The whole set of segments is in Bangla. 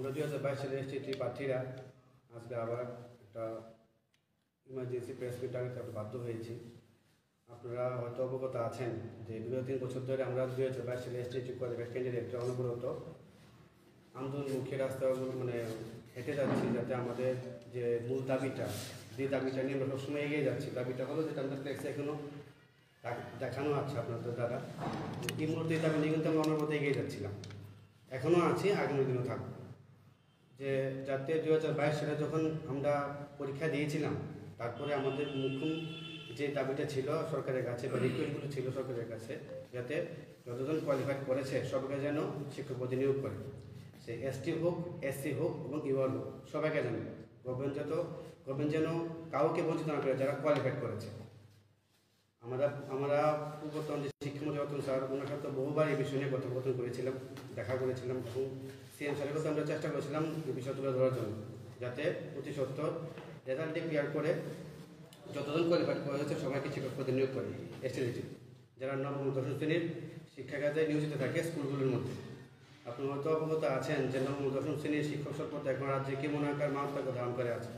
আমরা 2022 সালে এসটিটি প্রার্থীরা আজকে আবার একটা ইমার্জেন্সি প্রেস মিট ডাকতে বাধ্য হয়েছি। আপনারা হয়তো অবগত আছেন যে বিগত 3 বছর ধরে আমরা 2022 সালে এসটিটি কোয়ালিফাইড ক্যান্ডিডেট অনবরত আন্দোলনমুখী রাস্তায় হেঁটে যাচ্ছি, যাতে আমাদের যে মূল দাবিটা, যে দাবিটা নিয়ে আমরা সবসময় এগিয়ে যাচ্ছি, দাবিটা হলো যেটা আমাদের ফ্লেক্সে এখনও দেখানো আছে আপনাদের দ্বারা। এই মুহূর্তে এই দাবি নিয়ে কিন্তু আমরা অনবরত এগিয়ে যাচ্ছিলাম, এখনও আছি, আগামী দিনও থাকবো। যে যাতে 2022 সালে যখন আমরা পরীক্ষা দিয়েছিলাম, তারপরে আমাদের মুখ্য যে দাবিটা ছিল সরকারের কাছে বা রিকোয়েস্টগুলো ছিল সরকারের কাছে, যাতে যতজন কোয়ালিফাইড করেছে সবাইকে যেন শিক্ষক পদে নিয়োগ করে, সে এসটি হোক, এসসি হোক এবং ইউআর হোক, সবাইকে যেন গভর্নমেন্ট যেন কাউকে বঞ্চিত না করে যারা কোয়ালিফাইড করেছে। আমরা পূর্বতন যে শিক্ষামন্ত্রী রতন স্যার, ওনার সাথে বহুবার এই বিষয় নিয়ে কথোপকথন করেছিলাম, দেখা করেছিলাম এবং সিএম স্যারের কথা আমরা চেষ্টা করেছিলাম এই বিষয় তুলে ধরার জন্য, যাতে অতি সত্বর রেজাল্ট ডিক্লেয়ার করে যতজন কোয়ালিফাইড করা হয়েছে সবাইকে শিক্ষক পদে নিয়োগ করে এসটিজিটি, যারা নবম দশম শ্রেণীর শিক্ষাখাতে নিয়োজিত থাকে স্কুলগুলোর মধ্যে। আপনি হয়তো অবগত আছেন যে নবম দশম শ্রেণীর শিক্ষক শপথ এখন রাজ্যে কেমন আকার মাত্রা ধারণ করে আছে।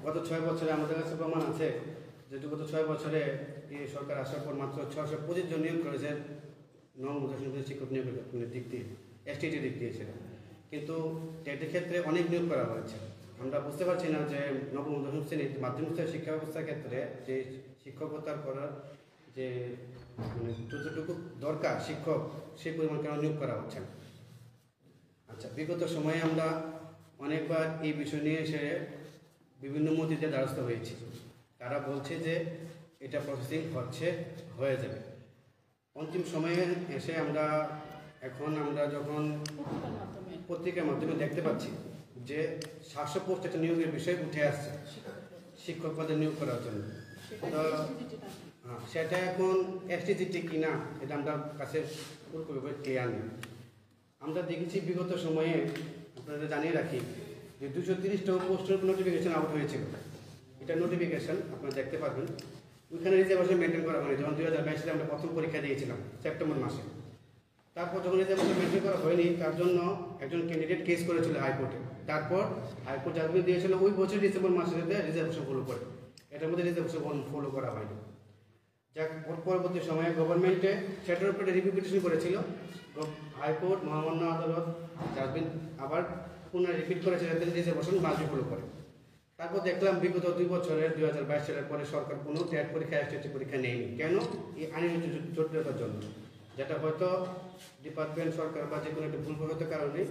গত 6 বছরে আমাদের কাছে প্রমাণ আছে যে গত 6 বছরে এই সরকার আসার পর মাত্র 625 জন নিয়োগ করেছে নবম দশম শ্রেণীর শিক্ষক নিয়োগের দিক দিয়ে, এসটিটি দিক দিয়ে ছিল, কিন্তু টেটের ক্ষেত্রে অনেক নিয়োগ করা হয়েছে। আমরা বুঝতে পারছি না যে নবম দশম শ্রেণীর মাধ্যমিক স্তরের শিক্ষা ব্যবস্থার ক্ষেত্রে যে শিক্ষকতার করার যে যতটুকু দরকার শিক্ষক, সেই পরিমাণ কেন নিয়োগ করা হচ্ছে না। আচ্ছা, বিগত সময়ে আমরা অনেকবার এই বিষয় নিয়ে এসে বিভিন্ন মন্ত্রীদের দ্বারস্থ হয়েছি। তারা বলছে যে এটা প্রসেসিং হয়ে যাবে। অন্তিম সময়ে এসে আমরা যখন পত্রিকার মাধ্যমে দেখতে পাচ্ছি যে 700 পোস্ট একটা নিয়োগের বিষয় উঠে আসছে শিক্ষক পদে নিয়োগ করার জন্য। তো সেটা এখন এসটিজিটি কিনা এটা আমরা কাছে পুরোপুরি ক্লিয়ার নেই। আমরা দেখেছি বিগত সময়ে, আপনাদের জানিয়ে রাখি যে 230টা পোস্টের নোটিফিকেশন আউট হয়েছিল। এটা নোটিফিকেশন আপনারা দেখতে পারবেন, ওইখানে রিজার্ভেশন মেনটেন করা হয়নি। যখন 2022 সালে আমরা প্রথম পরীক্ষা দিয়েছিলাম সেপ্টেম্বর মাসে, তারপর যখন রিজার্ভেশন মেনটেন করা হয়নি তার জন্য একজন ক্যান্ডিডেট কেস করেছিল হাইকোর্টে। তারপর হাইকোর্ট জাজমেন্ট দিয়েছিল ওই বছর ডিসেম্বর মাসে রিজার্ভেশন ফলো করে, এটার মধ্যে রিজার্ভেশন ফলো করা হয়নি। যাক, পরবর্তী সময়ে গভর্নমেন্টে সেটার উপরে রিভিউ পিটিশন করেছিল, হাইকোর্ট মহামান্য আদালত জাজমেন্ট আবার পুনরায় রিপিট করেছে যাতে রিজার্ভেশন মাঝে ফলো করে। তারপর দেখলাম বিগত 2 বছরের 2022 সালের পরে সরকার কোনো টেট পরীক্ষা, এসটিটি পরীক্ষা নেয়নি। কেন? এই আইনি জটিলতার জন্য, যেটা হয়তো ডিপার্টমেন্ট, সরকার বা যে কোনো একটা ভুলবশত কারণে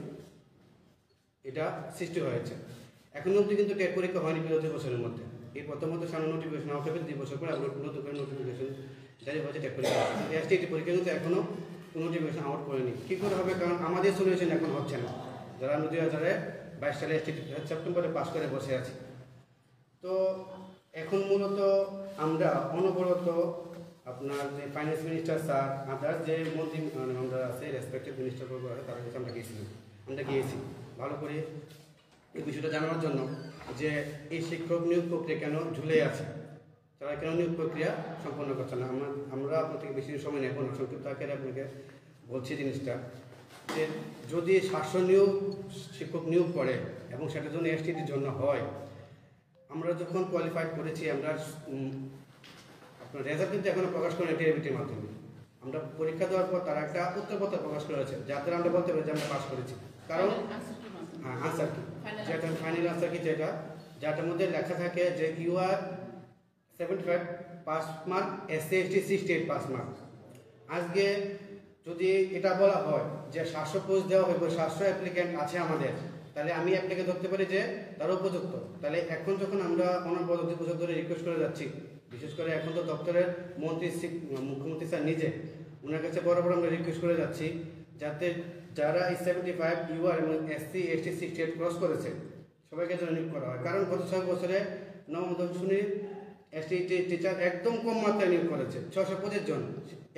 এটা সৃষ্টি হয়েছে। এখনো অবধি কিন্তু টেট পরীক্ষা হয়নি বিগত 2 বছরের মধ্যে। এই প্রথমত সামনে নোটিফিকেশন আউট হবে, 2 বছর পরে আবার নতুন করে নোটিফিকেশন জারি হয়েছে টেট পরীক্ষা। এসটিটি পরীক্ষা কিন্তু এখনও কোনো নোটিফিকেশন আউট করেনি। কী করে হবে? কারণ আমাদের সলিউশন এখন হচ্ছে না, যারা আমরা 2022 সালে এসটিটি সেপ্টেম্বরে পাস করে বসে আছি। তো এখন মূলত আমরা অনবরত আপনার যে ফাইন্যান্স মিনিস্টার স্যার, আদার্স যে মন্ত্রী আমরা আছে রেসপেক্টেড মিনিস্টার তাদের কাছে আমরা গিয়েছি ভালো করে এই বিষয়টা জানানোর জন্য যে এই শিক্ষক নিয়োগ প্রক্রিয়া কেন ঝুলে আছে, তারা কেন নিয়োগ প্রক্রিয়া সম্পন্ন করছে না। আমরা আপনার থেকে বেশি সময় নেব না, সংক্ষিপ্ত আকারে আপনাকে বলছি জিনিসটা যে যদি 700 শিক্ষক নিয়োগ করে এবং সেটার জন্য এসটিটির জন্য হয়, আমরা যখন কোয়ালিফাইড করেছি আমরা আপনার রেজাল্ট কিন্তু এখনো প্রকাশ করেন টিআরবিটির মাধ্যমে। আমরা পরীক্ষা দেওয়ার পর তারা একটা উত্তরপত্র প্রকাশ করেছে যাতে আমরা বলতে পারি যে আমরা পাস করেছি। কারণ আনসার কি, যেটা ফাইনাল আনসার কি, যেটার মধ্যে লেখা থাকে যে U R 75 pass mark, SC ST 68 pass mark. আজকে যদি এটা বলা হয় যে 700 পোস্ট দেওয়া হবে, 700 অ্যাপ্লিক্যান্ট আছে আমাদের, তাহলে আমি আপনাকে ধরতে পারি যে তারা উপযুক্ত। তাহলে এখন যখন আমরা অনবরত 2 বছর ধরে রিকোয়েস্ট করে যাচ্ছি, বিশেষ করে এখন তো দপ্তরের মন্ত্রী, মুখ্যমন্ত্রী স্যার নিজে, ওনার কাছে বরাবর আমরা রিকোয়েস্ট করে যাচ্ছি যাতে যারা এই 75 ইউআর এবং এসসি এসটি 68 ক্রস করেছে সবাইকে যেন নিয়োগ করা হয়। কারণ গত 6 বছরে নবম দশম শ্রেণীর এসটি টিচার একদম কম মাত্রায় নিয়োগ করেছে 625 জন,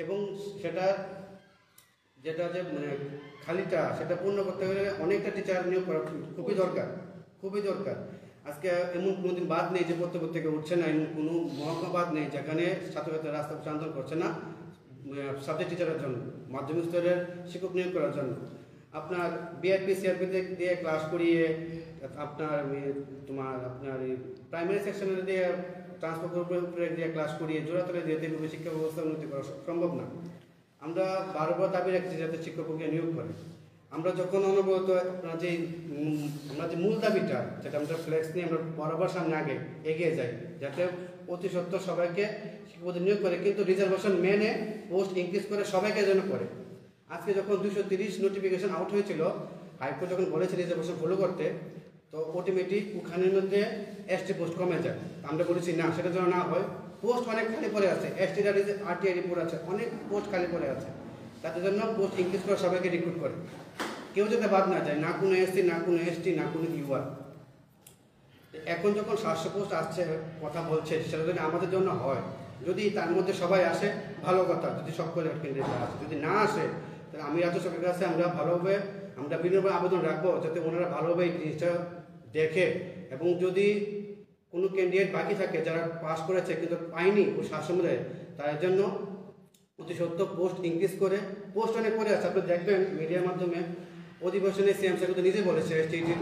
এবং সেটা যেটা যে খালিটা সেটা পূর্ণ করতে গেলে অনেকটা টিচার নিয়োগ করা খুবই দরকার। আজকে এমন কোনো দিন বাদ নেই যে প্রত্যেকে উঠছে না, এমন কোনো মহকুমা বাদ নেই যেখানে ছাত্রছাত্রীরা রাস্তা আন্দোলন করছে না সাবজেক্ট টিচারের জন্য, মাধ্যমিক স্তরের শিক্ষক নিয়োগ করার জন্য। আপনার বিআরপি সিআরপিতে দিয়ে ক্লাস করিয়ে আপনার আপনার প্রাইমারি সেকশনে দিয়ে ট্রান্সফার উপরে দিয়ে ক্লাস করিয়ে জোড়াতলে দিয়ে দেবে শিক্ষা ব্যবস্থা উন্নতি করা সম্ভব না। আমরা বারবার দাবি রাখছি যাতে শিক্ষককে নিয়োগ করে। আমরা যখন অনবরত আমরা যে মূল দাবিটা যেটা আমরা ফ্লেক্স নিয়ে আমরা বরাবর সামনে আগে এগিয়ে যাই যাতে অতি সত্ত্বর সবাইকে শিক্ষকদের নিয়োগ করে, কিন্তু রিজার্ভেশন মেনে পোস্ট ইনক্রিজ করে সবাইকে যেন করে। আজকে যখন 230 নোটিফিকেশন আউট হয়েছিল, হাইকোর্ট যখন বলেছে রিজার্ভেশন ফলো করতে, তো অটোমেটিক ওখানের মধ্যে এসটি পোস্ট কমে যায়। আমরা বলেছি না, সেটা যেন না হয়। পোস্ট অনেক খালি পড়ে আছে, এসটি আরটিআই রিপোর্ট আছে, অনেক পোস্ট খালি পড়ে আছে। তাদের জন্য পোস্ট ইনক্রিজ করে সবাইকে রিক্রুট করে, কেউ যাতে বাদ না যায়, না কোনো এসসি, না কোনো এসটি, না কোনো ইউআর। এখন যখন 700 পোস্ট আসছে কথা বলছে, সেটা যদি আমাদের জন্য হয়, যদি তার মধ্যে সবাই আসে ভালো কথা, যদি সব করে কেন্দ্রে আসে, যদি না আসে তাহলে আমি রাজ্য সরকারের কাছে আমরা ভালোভাবে বিনম্র আবেদন রাখবো যাতে ওনারা ভালোভাবে এই জিনিসটা দেখে, এবং যদি কোনো ক্যান্ডিডেট বাকি থাকে যারা পাস করেছে কিন্তু পায়নি ওই 700 মধ্যে, তার জন্য অতি সত্ত্বর পোস্ট ইনক্রিজ করে। পোস্ট অনেক পড়ে আছে, আপনি দেখবেন মিডিয়ার মাধ্যমে অধিবেশনে সিএম স্যার কিন্তু নিজে বলেছে এসটিটির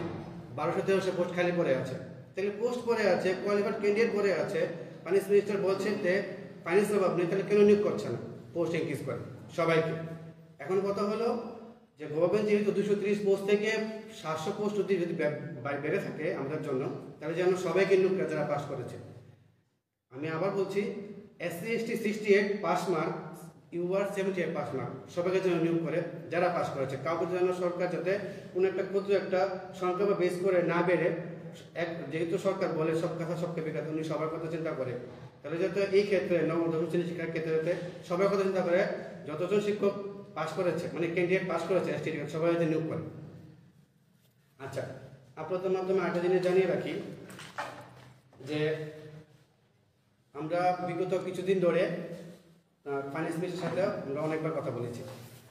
1213 পোস্ট খালি পড়ে আছে। তাহলে পোস্ট পড়ে আছে, কোয়ালিফাইড ক্যান্ডিডেট পড়ে আছে, ফাইন্যান্স মিনিস্টার বলছেন যে ফাইন্যান্স অভাব নেই, তাহলে কেন নিয়োগ করছে না পোস্ট ইনক্রিজ করে সবাইকে? এখন কথা হলো যে গভর্নমেন্ট যেহেতু 230 পোস্ট থেকে 700 পোস্ট যদি বেড়ে থাকে আমাদের জন্য, তাহলে যেন সবাইকে নিয়োগ করে যারা পাস করেছে। আমি আবার বলছি, SC ST 68 pass mark, UR 78 pass mark, সবাইকে যেন নিয়োগ করে যারা পাস করেছে। কাউকে যেন সরকার যাতে কোনো একটা ক্ষুদ্র একটা সংখ্যা বেস করে না বেড়ে, যেহেতু সরকার বলে সব কথা সবকে বিকাশ, উনি সবার কথা চিন্তা করে, তাহলে যাতে এই ক্ষেত্রে নবম দশম শ্রেণী শিক্ষার ক্ষেত্রে যাতে সবার কথা চিন্তা করে যতজন শিক্ষক পাস করেছে, মানে ক্যান্ডিডেট পাস করেছে এসটি সবাই যাতে নিয়োগ করে। আচ্ছা, আপনাদের মাধ্যমে একটা জিনিস জানিয়ে রাখি যে আমরা বিগত কিছুদিন ধরে ফাইন্যান্স মিনিস্টারের সাথে আমরা অনেকবার কথা বলেছি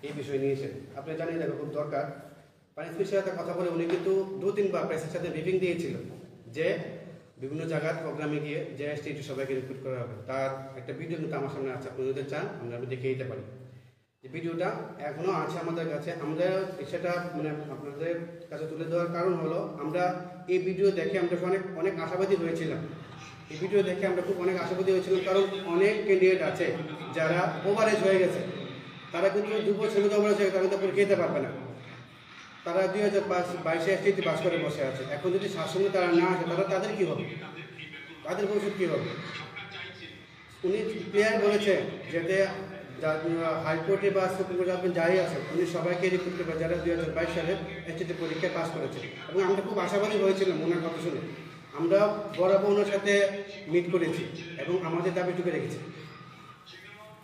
এই বিষয় নিয়ে। এসে আপনি জানিয়ে দেবেন খুব দরকার। ফাইন্যান্স মিনিস্টারের সাথে কথা বলে উনি কিন্তু 2-3 বার প্রেসের সাথে ব্রিফিং দিয়েছিল যে বিভিন্ন জায়গার প্রোগ্রামে গিয়ে যে এসটি সবাইকে রিক্রুট করা হবে। তার একটা ভিডিও কিন্তু আমার সামনে আছে, আপনি যদি চান আমরা দেখিয়ে দিতে পারি। যে ভিডিওটা এখনও আছে আমাদের কাছে, আমাদের সেটা মানে আপনাদের কাছে তুলে দেওয়ার কারণ হলো আমরা এই ভিডিও দেখে আমরা অনেক আশাবাদী হয়েছিলাম। এই ভিডিও দেখে আমরা খুব অনেক আশাবাদী হয়েছিলাম, কারণ অনেক ক্যান্ডিডেট আছে যারা ওভারেজ হয়ে গেছে, তারা কিন্তু 2 বছর ওভারেজ হয়ে তারা কিন্তু পরীক্ষা দিতে পারবে না। তারা 2022 এসটিতে পাস করে বসে আছে। এখন যদি 700 তারা না আসে, তাদের কী হবে? তাদের ভবিষ্যৎ কী হবে? উনি ক্লিয়ার বলেছে যাতে হাইকোর্টে বা সুপ্রিম কোর্টে যাই আছে, উনি সবাইকে রিক্রুট করবে যারা 2022 সালে এসটিতে পরীক্ষায় পাস করেছে। এবং আমরা খুব আশাবাদী হয়েছিলাম ওনার কথা শুনে। আমরা বরাবর ওনার সাথে মিট করেছি এবং আমাদের দাবি টুকে রেখেছি।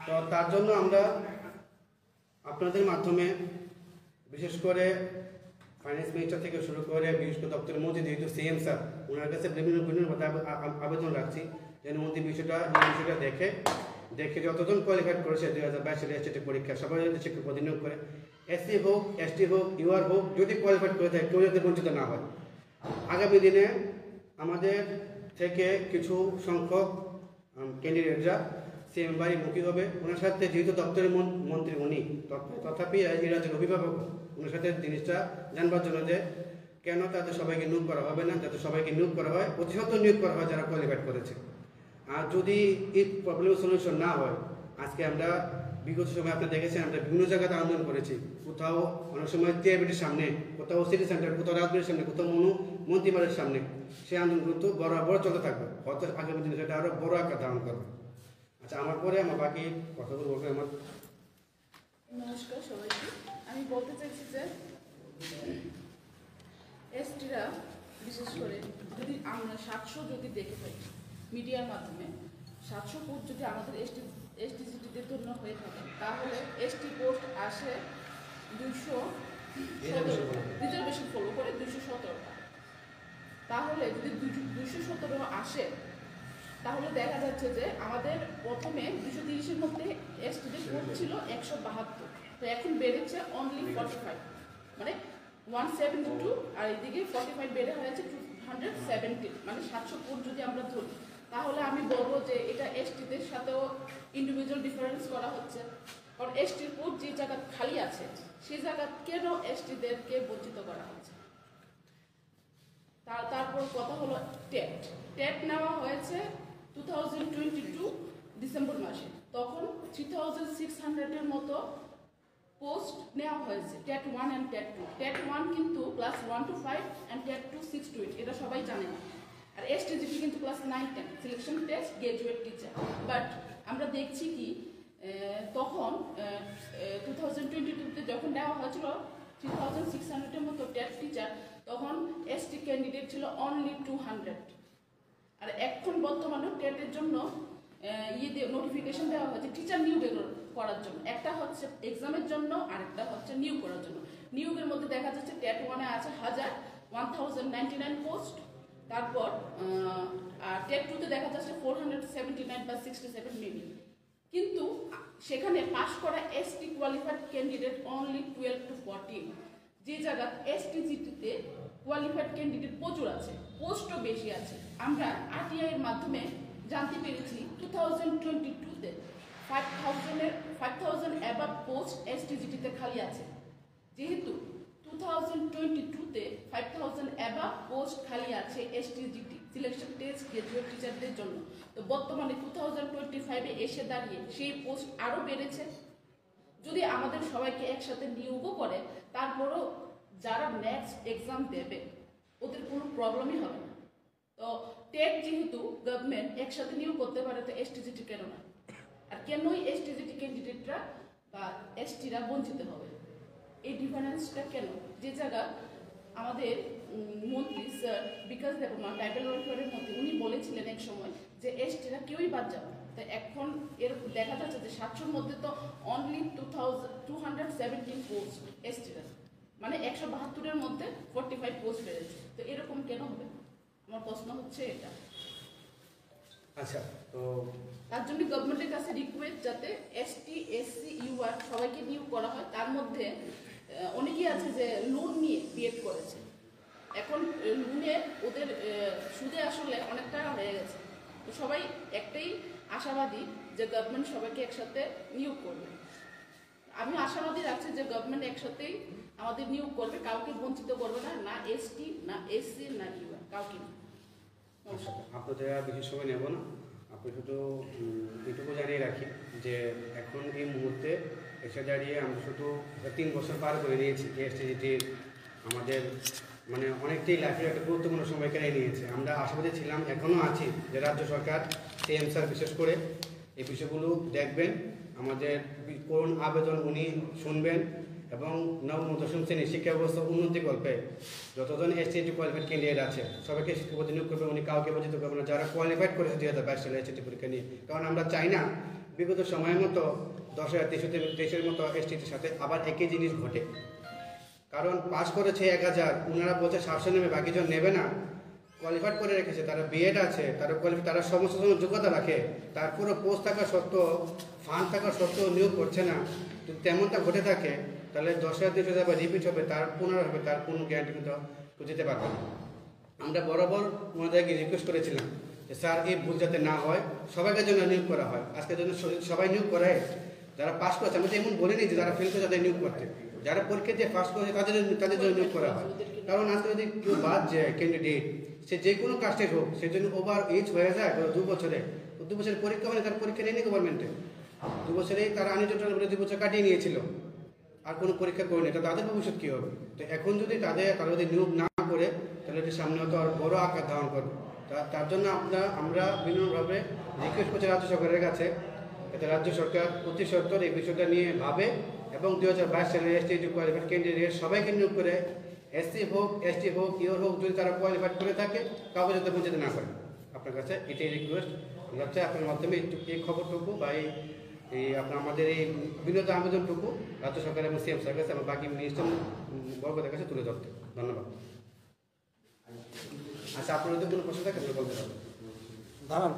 তো তার জন্য আমরা আপনাদের মাধ্যমে বিশেষ করে ফাইন্যান্স মিনিস্টার থেকে শুরু করে বিশেষ করে দপ্তরের মন্ত্রী যেহেতু সিএম স্যার, ওনার কাছে বিভিন্ন আবেদন রাখছি যেন মন্ত্রী বিষয়টা দেখে যতজন কোয়ালিফাইড করেছে 2022 সালে এসটি পরীক্ষা সবাই যদি শিক্ষক নিয়োগ করে, এসসি হোক, এসটি হোক, ইউআর হোক, যদি কোয়ালিফাইড করে থাকে কেউ যাতে বঞ্চিত না হয়। আগামী দিনে আমাদের থেকে কিছু সংখ্যক ক্যান্ডিডেটরা সিএম বাড়ি মুখী হবে। ওনার সাথে যেহেতু দপ্তরের মন্ত্রী উনি, তথাপি এই রাজ্যের অভিভাবক, ওনার সাথে জিনিসটা জানবার জন্য যে কেন তাদের সবাইকে নিয়োগ করা হবে না, যাতে সবাইকে নিয়োগ করা হয়, প্রতিশত নিয়োগ করা হয় যারা কোয়ালিফাইড করেছে। আর যদি এই প্রবলেমের সলিউশন না হয়, আজকে আমরা বিগত সময় আপনি দেখেছেন আমরা বিভিন্ন জায়গাতে আন্দোলন করেছি, কোথাও অনেক সময় টিআইবিটির সামনে, কোথাও সিটি সেন্টার, কোথাও রাজবাড়ির সামনে, কোথাও মন্ত্রীবাড়ির সামনে। সেই আন্দোলন কিন্তু বরাবর চলতে থাকবে, হয়তো আগামী দিনে সেটা আরও বড় আকার ধারণ করবে। আচ্ছা, আমার পরে আমার বাকি কথাগুলো বলবে আমার। নমস্কার সবাইকে। আমি বলতে চাইছি যে এসটিরা বিশেষ করে যদি আমরা 700 যদি দেখে থাকি মিডিয়ার মাধ্যমে, 700 পোস্ট যদি আমাদের এসটিজিটিদের জন্য হয়ে থাকে, তাহলে এসটি পোস্ট আসে 217, রিজার্ভেশন ফলো করে 217টা। তাহলে যদি 217 আসে, তাহলে দেখা যাচ্ছে যে আমাদের প্রথমে 230-এর মধ্যে এসটিদের পোস্ট ছিল 172, তো এখন বেড়েছে অনলি 45, মানে 172, আর এইদিকে 45 বেড়ে হয়েছে 270, মানে 700 পোস্ট যদি আমরা ধরি, তাহলে আমি বলবো যে এটা এসটিদের সাথেও ইন্ডিভিজুয়াল ডিফারেন্স করা হচ্ছে। কারণ এসটির পোস্ট যে জায়গা খালি আছে সেই জায়গা কেন এসটিদেরকে বঞ্চিত করা হচ্ছে? তারপর কথা হলো টেট নেওয়া হয়েছে 2022 ডিসেম্বর মাসে। তখন 3600-এর মতো পোস্ট নেওয়া হয়েছে, টেট 1 অ্যান্ড টেট 2। টেট 1 কিন্তু class 1 to 5 and TET 2 6 to 8, এটা সবাই জানে না। আর এসটিজিটি কিন্তু class 9-10 selection test graduate teacher. But আমরা দেখছি কি তখন 2022-তে যখন নেওয়া হয়েছিল 3600-এর মতো টেট টিচার, তখন এসটি ক্যান্ডিডেট ছিল অনলি 200। আর এখন বর্তমানে টেটের জন্য নোটিফিকেশন দেওয়া হয়েছে টিচার নিয়োগ করার জন্য। একটা হচ্ছে এক্সামের জন্য, আরেকটা হচ্ছে নিয়োগ করার জন্য। নিয়োগের মধ্যে দেখা যাচ্ছে টেট 1-এ আছে 1099 পোস্ট, তারপর টেট 2-তে দেখা যাচ্ছে 479 বা 67 মেবি। কিন্তু সেখানে পাশ করা ST qualified candidate only 12 to 14। যে জায়গা এসটিজিটিতে কোয়ালিফাইড ক্যান্ডিডেট প্রচুর আছে, পোস্টও বেশি আছে। আমরা আরটিআই এর মাধ্যমে জানতে পেরেছি 2022-তে 5000 অ্যাবাভ পোস্ট এসটিজিটিতে খালি আছে। যেহেতু 2022-তে 5000 অ্যাবাভ পোস্ট খালি আছে এসটিজিটি সিলেকশন টেস্ট গ্রাজুয়েট টিচারদের জন্য, তো বর্তমানে 2025-এ এসে দাঁড়িয়ে সেই পোস্ট আরও বেড়েছে। যদি আমাদের সবাইকে একসাথে নিয়োগও করে, তারপরও যারা নেক্সট এক্সাম দেবে ওদের কোনো প্রবলেমই হবে না। তো টেট যেহেতু গভর্নমেন্ট একসাথে নিয়োগ করতে পারে, তো এসটিজিটি কেন না? আর কেনই এসটিজিটি ক্যান্ডিডেটরা বা এসটিরা বঞ্চিত হবে? এই ডিফারেন্সটা কেন? যে জায়গা আমাদের মন্ত্রী স্যার বিকাশ দেববর্মা ট্রাইবাল ওয়েলফেয়ারের মধ্যে উনি বলেছিলেন এক সময় যে এসটিরা কেউই বাদ যাবে। তো এখন এর দেখা যাচ্ছে যে 700-র মধ্যে তো অনলি 217 পোস্ট এসটিরা, মানে 172-এর মধ্যে 45 পোস্ট বেড়েছে। তো এরকম কেন হবে? আমার প্রশ্ন হচ্ছে এটা। আচ্ছা, তো তার জন্য গভর্নমেন্টের কাছে রিকোয়েস্ট যাতে এসটি এসসি ইউআর সবাইকে নিয়োগ করা হয়। তার মধ্যে অনেকেই আছে যে লোন নিয়ে বিএড করেছে, এখন লোনে ওদের সুদে আসলে অনেক টাকা হয়ে গেছে। তো সবাই একটাই আশাবাদী যে গভর্নমেন্ট সবাইকে একসাথে নিয়োগ করবে। আমি আশাবাদী রাখছি যে গভর্নমেন্ট একসাথেই আমাদের নিয়োগ করবে, কাউকে বঞ্চিত করবে না, না এসটি না এসসি না ইউআর, কাউকে না। আপনাদের আর বেশি সময় নেব না, আপনি শুধু এটুকু জানিয়ে রাখি যে এখন এই মুহূর্তে এসে দাঁড়িয়ে আমরা শুধু 3 বছর পার করে নিয়েছি। এসটিজিটির আমাদের মানে অনেকটাই লাইফের একটা গুরুত্বপূর্ণ সময় কেড়ে নিয়েছে। আমরা আশাবাদী ছিলাম, এখনও আছি, যে রাজ্য সরকার সিএম স্যার বিশেষ করে এই বিষয়গুলো দেখবেন, আমাদের করুণ আবেদন উনি শুনবেন এবং নবম দশম শ্রেণীর শিক্ষা ব্যবস্থা উন্নতিকল্পে যতজন এসটিজি কোয়ালিফাইড ক্যান্ডিডেট আছে সবাইকে শিক্ষাপতি নিয়োগ করবে। উনি কাউকে বঞ্চিত করবে না যারা কোয়ালিফাইড করেছে 2022 সালে এসটিজি পরীক্ষা নিয়ে। কারণ আমরা চাই না বিগত সময়ের মতো 10,023-এর মতো এসটিজির সাথে আবার একই জিনিস ঘটে। কারণ পাস করেছে 1000, ওনারা বলছে 700 নেবে, বাকিজন নেবে না। কোয়ালিফাইড করে রেখেছে, তারা বিএড আছে, তারা সমস্ত যোগ্যতা রাখে, তারপরে পোস্ট থাকা সত্ত্বেও ফান্ড থাকা সত্ত্বেও নিয়োগ করছে না। যদি তেমনটা ঘটে থাকে তাহলে 10,000 আবার রিপিট হবে, তার পুনরায় হবে, তার কোনো গ্যারান্টি কিন্তু দিতে পারবে না। আমরা বরাবর ওনাদেরকে রিকোয়েস্ট করেছিলাম যে স্যার এই ভুল যাতে না হয়, সবাইকে জন্য নিয়োগ করা হয়। আজকের জন্য সবাই নিয়োগ করায়, যারা পাস করেছে, আমি তো এমন বলিনি যে যারা ফেল করেছে তাদের নিয়োগ করতে, যারা পরীক্ষা দিয়ে পাস করেছে তাদের জন্য নিয়োগ করা হয়। কারণ আজকে যদি কেউ বাদ যায় ক্যান্ডিডেট, সে যে কোনো কাস্টের হোক, সে যদি ওভার এজ হয়ে যায় 2 বছরে, 2 বছরের পরীক্ষা মানে তার পরীক্ষা নেয়নি গভর্নমেন্টে, 2 বছরেই তারা আনএডুকেটেড বলে 2 বছর কাটিয়ে নিয়েছিল, আর কোনো পরীক্ষা করেনি, তো তাদের ভবিষ্যৎ কী হবে? তো এখন যদি তারা যদি নিয়োগ না করে তাহলে এটি সামনে হয়তো আর বড় আকার ধারণ করবে। তার জন্য আমরা বিনম্রভাবে রিকোয়েস্ট করছি রাজ্য সরকারের কাছে, যাতে রাজ্য সরকার অতি সত্বর এই বিষয়টা নিয়ে ভাবে এবং 2022 সালে এসটিজি কোয়ালিফাইড ক্যান্ডিডেট সবাইকে নিয়োগ করে, এসসি হোক এসটি হোক ইউর হোক, যদি তারা কোয়ালিফাইড করে থাকে কাউকে যাতে বঞ্চিত না করে। আপনার কাছে এটাই রিকোয়েস্ট। আমরা চাই আপনার মাধ্যমে এই খবরটুকু বা এই আপনার আমাদের এই বিনোদ আবেদনটুকু রাজ্য সরকার এবং সিএম স্যারের কাছে এবং বাকি মিনিস্টার বর্গদের কাছে তুলে ধরতে। ধন্যবাদ। আচ্ছা, আপনার যদি কোনো প্রশ্ন থাকে বলতে পারবেন। দাঁড়ান।